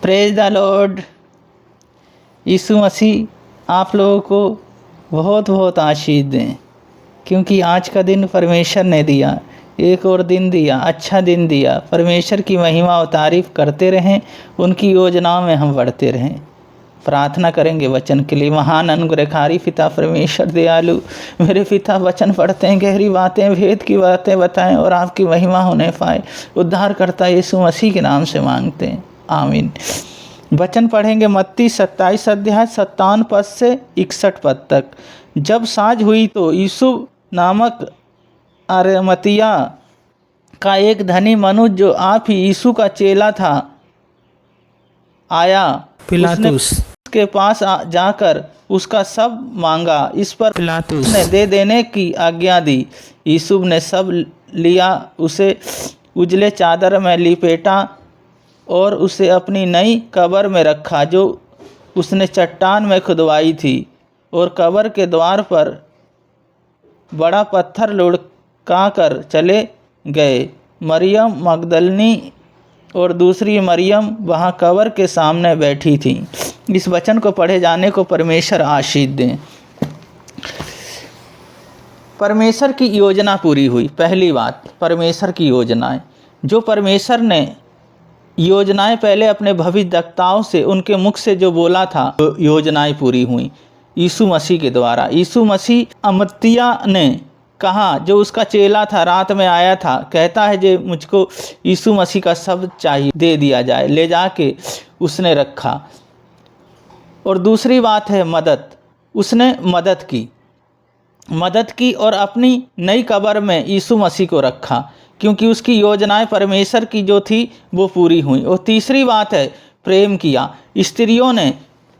Praise the Lord. Yeshu Masih आप लोगों को बहुत बहुत आशीष दें, क्योंकि आज का दिन परमेश्वर ने दिया, एक और दिन दिया, अच्छा दिन दिया। परमेश्वर की महिमा और तारीफ़ करते रहें, उनकी योजनाओं में हम बढ़ते रहें। प्रार्थना करेंगे वचन के लिए। महान अनुग्रहकारी पिता परमेश्वर दयालु, मेरे पिता वचन पढ़ते हैं, गहरी बातें, भेद की बातें बताएं और आपकी महिमा होने पाए। उद्धारकर्ता यीशु मसीह के नाम से मांगते हैं, आमीन। वचन पढ़ेंगे मत्ती 27 अध्याय 57 पद से 61 पद तक। जब साँझ हुई तो यीशु नामक अरमतिया का एक धनी मनुष्य, जो आप ही यीशु का चेला था, आया। पिलातुस उसके पास जाकर उसका सब मांगा। इस पर पिलातुस ने दे देने की आज्ञा दी। यीशु ने सब लिया, उसे उजले चादर में लिपेटा और उसे अपनी नई कब्र में रखा, जो उसने चट्टान में खुदवाई थी। और कब्र के द्वार पर बड़ा पत्थर लुढ़का कर चले गए। मरियम मगदलनी और दूसरी मरियम वहाँ कब्र के सामने बैठी थी। इस वचन को पढ़े जाने को परमेश्वर आशीष दें। परमेश्वर की योजना पूरी हुई। पहली बात, परमेश्वर की योजनाएं, जो परमेश्वर ने योजनाएं पहले अपने भविष्यवक्ताओं से, उनके मुख से जो बोला था, योजनाएं पूरी हुई यीशु मसीह के द्वारा। यीशु मसीह अमतिया ने कहा, जो उसका चेला था, रात में आया था, कहता है जो मुझको यीशु मसीह का सब चाहिए दे दिया जाए। ले जाके उसने रखा। और दूसरी बात है मदद, उसने मदद की और अपनी नई कब्र में यीशु मसीह को रखा, क्योंकि उसकी योजनाएं परमेश्वर की जो थी वो पूरी हुई। और तीसरी बात है प्रेम किया।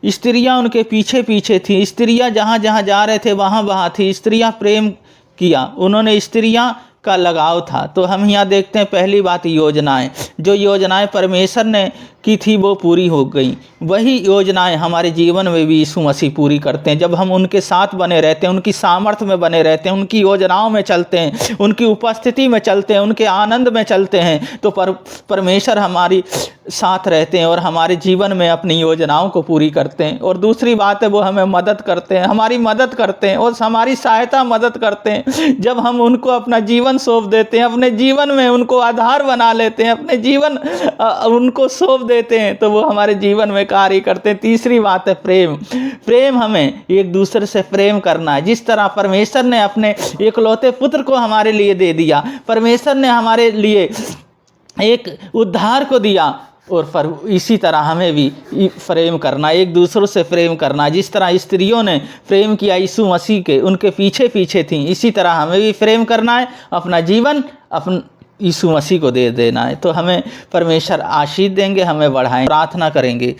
स्त्रियां उनके पीछे पीछे थी। स्त्रियां जहाँ जहाँ जा रहे थे वहाँ थी। स्त्रियां प्रेम किया, उन्होंने स्त्रियां का लगाव था। तो हम यहाँ देखते हैं, पहली बात योजनाएं, जो योजनाएं परमेश्वर ने की थी वो पूरी हो गई। वही योजनाएं हमारे जीवन में भी यीशु मसीह पूरी करते हैं। जब हम उनके साथ बने रहते हैं, उनकी सामर्थ्य में बने रहते हैं, उनकी योजनाओं में चलते हैं, उनकी उपस्थिति में चलते हैं, उनके आनंद में चलते हैं, तो परमेश्वर हमारी साथ रहते हैं और हमारे जीवन में अपनी योजनाओं को पूरी करते हैं। और दूसरी बात है, वो हमें मदद करते हैं, हमारी मदद करते हैं और हमारी सहायता मदद करते हैं। जब हम उनको अपना जीवन सौंप देते हैं, अपने जीवन में उनको आधार बना लेते हैं, अपने जीवन उनको सौंप देते हैं, तो वो हमारे जीवन में कार्य करते हैं। तीसरी बात है प्रेम, हमें एक दूसरे से प्रेम करना है। जिस तरह परमेश्वर ने अपने एकलौते पुत्र को हमारे लिए दे दिया, परमेश्वर ने हमारे लिए एक उद्धार को दिया, और इसी तरह हमें भी प्रेम करना, एक दूसरों से प्रेम करना। जिस तरह स्त्रियों ने प्रेम किया यीशु मसीह के, उनके पीछे पीछे थी, इसी तरह हमें भी प्रेम करना है, अपना जीवन यीशु मसीह को दे देना है। तो हमें परमेश्वर आशीष देंगे, हमें बढ़ाएं। प्रार्थना करेंगे।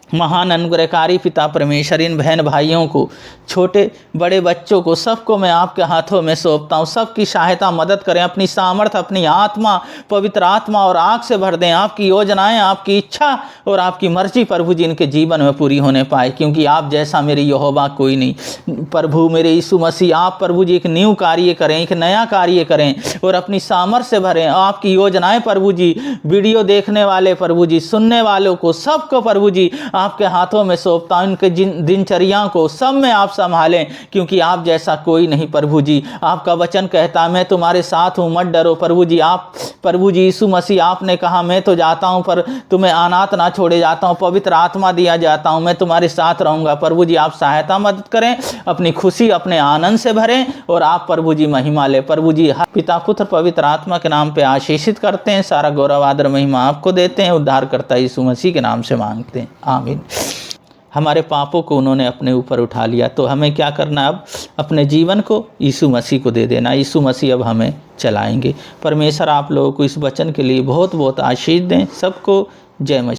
महान अनुग्रहकारी पिता परमेश्वर, इन बहन भाइयों को, छोटे बड़े बच्चों को, सबको मैं आपके हाथों में सौंपता हूँ। सबकी सहायता मदद करें, अपनी सामर्थ, अपनी आत्मा, पवित्र आत्मा और आग से भर दें। आपकी योजनाएं, आपकी इच्छा और आपकी मर्जी प्रभु जी इनके जीवन में पूरी होने पाए, क्योंकि आप जैसा मेरे यहोवा कोई नहीं। प्रभु मेरे यीशु मसीह, आप प्रभु जी एक न्यू कार्य करें, एक नया कार्य करें और अपनी सामर्थ से भरें। आपकी योजनाएं प्रभु जी, वीडियो देखने वाले प्रभु जी, सुनने वालों को, सबको प्रभु जी आपके हाथों में सौंपता हूं। उनके दिनचर्या को सब में आप संभालें, क्योंकि आप जैसा कोई नहीं प्रभु जी। आपका वचन कहता है, मैं तुम्हारे साथ हूं, मत डरो प्रभु जी। आप प्रभु जी यीशु मसीह, आपने कहा, मैं तो जाता हूं पर तुम्हें अनाथ ना छोड़े जाता हूं, पवित्र आत्मा दिया जाता हूं, मैं तुम्हारे साथ रहूंगा। प्रभु जी आप सहायता मदद करें, अपनी खुशी, अपने आनंद से भरें और आप प्रभु जी महिमा ले। प्रभु जी पिता, पुत्र, पवित्र आत्मा के नाम पे आशीषित करते हैं। सारा गौरव, आदर, महिमा आपको देते हैं। उद्धारकर्ता यीशु मसीह के नाम से मांगते हैं, आमीन। हमारे पापों को उन्होंने अपने ऊपर उठा लिया, तो हमें क्या करना, अब अपने जीवन को यीशु मसीह को दे देना। यीशु मसीह अब हमें चलाएंगे। परमेश्वर आप लोगों को इस वचन के लिए बहुत बहुत आशीष दें। सबको जय मसीह।